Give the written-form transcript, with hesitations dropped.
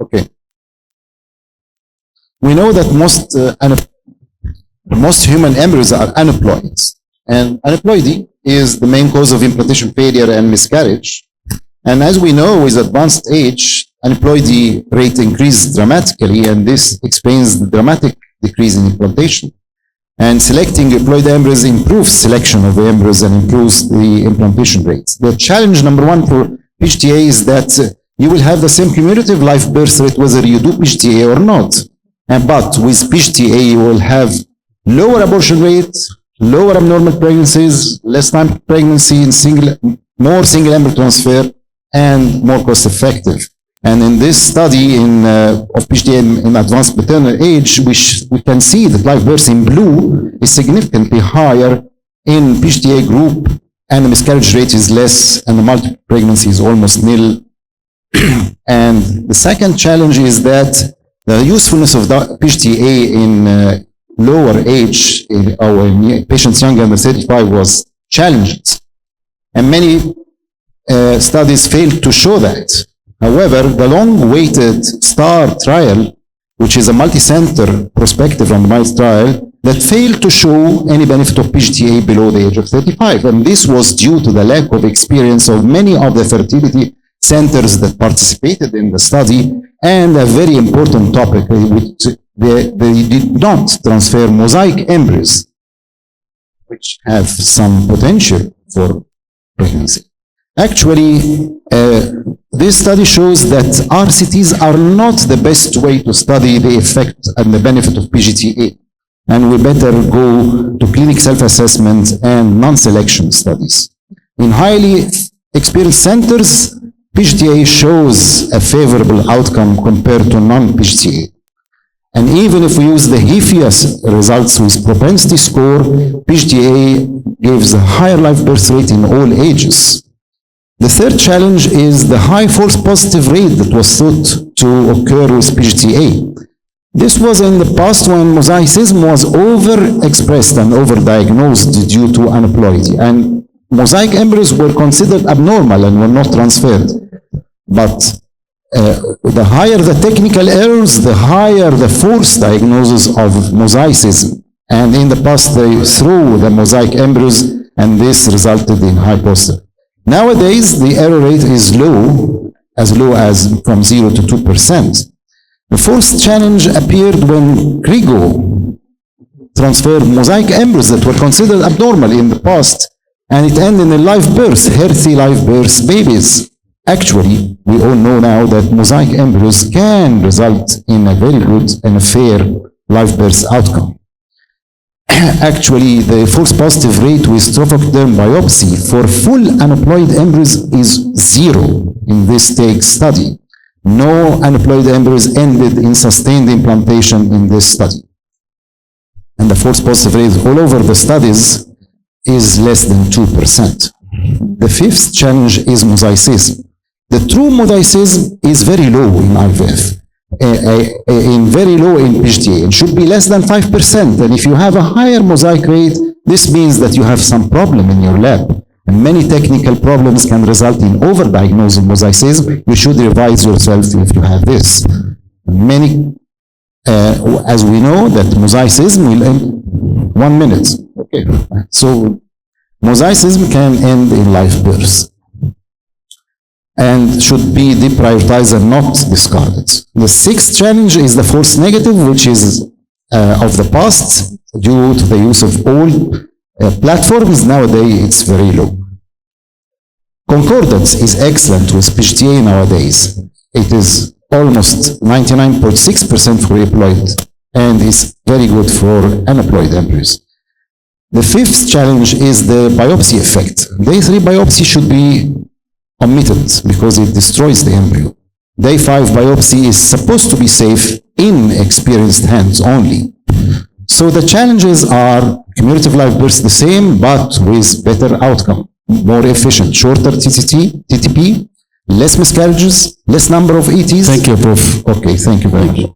Okay. We know that most human embryos are aneuploid, and aneuploidy is the main cause of implantation failure and miscarriage. And as we know, with advanced age, aneuploidy rate increases dramatically, and this explains the dramatic decrease in implantation. And selecting euploid embryos improves selection of the embryos and improves the implantation rates. The challenge number one for PGT-A is that you will have the same cumulative live birth rate whether you do PGT-A or not. But with PGT-A, you will have lower abortion rate, lower abnormal pregnancies, less time to pregnancy, more single embryo transfer, and more cost effective. And in this study of PGT-A in advanced maternal age, we can see that live birth in blue is significantly higher in PGT-A group, and the miscarriage rate is less, and the multiple pregnancy is almost nil. And the second challenge is that the usefulness of PGT-A in lower age, or in patients younger than 35, was challenged. And many studies failed to show that. However, the long-awaited STAR trial, which is a multi-center prospective randomized trial, that failed to show any benefit of PGT-A below the age of 35. And this was due to the lack of experience of many of the fertility centers that participated in the study, and a very important topic, which they did not transfer mosaic embryos, which have some potential for pregnancy. Actually, this study shows that RCTs are not the best way to study the effect and the benefit of PGT-A. And we better go to clinic self-assessment and non-selection studies. In highly experienced centers, PGT-A shows a favorable outcome compared to non-PGT-A. And even if we use the HIFIA results with propensity score, PGT-A gives a higher live birth rate in all ages. The third challenge is the high false positive rate that was thought to occur with PGT-A. This was in the past when mosaicism was overexpressed and overdiagnosed due to aneuploidy, and mosaic embryos were considered abnormal and were not transferred. But the higher the technical errors, the higher the false diagnosis of mosaicism. And in the past, they threw the mosaic embryos, and this resulted in high positive. Nowadays, the error rate is low as from 0 to 2%. The fourth challenge appeared when Krigo transferred mosaic embryos that were considered abnormal in the past, and it ended in live birth, healthy live birth babies. Actually, we all know now that mosaic embryos can result in a very good and a fair live birth outcome. Actually, the false positive rate with trophobderm biopsy for full aneuploid embryos is 0 in this TAGE study. No aneuploid embryos ended in sustained implantation in this study. And the false positive rate all over the studies is less than 2%. The fifth challenge is mosaicism. The true mosaicism is very low in IVF. Very low in PGT-A. It should be less than 5%. And if you have a higher mosaic rate, this means that you have some problem in your lab. And many technical problems can result in overdiagnosing mosaicism. You should revise yourself if you have this. Many, as we know, that mosaicism will end 1 minute. Okay. So mosaicism can end in live birth and should be deprioritized and not discarded. The sixth challenge is the false negative, which is of the past due to the use of all platforms. Nowadays, it's very low. Concordance is excellent with PGT-A nowadays. It is almost 99.6% for euploid and is very good for aneuploid embryos. The fifth challenge is the biopsy effect. Day 3 biopsy should be omitted because it destroys the embryo. Day 5 biopsy is supposed to be safe in experienced hands only. So the challenges are cumulative live births the same, but with better outcome, more efficient, shorter TTP, less miscarriages, less number of ETs. Thank you, Prof. Okay, thank you very much.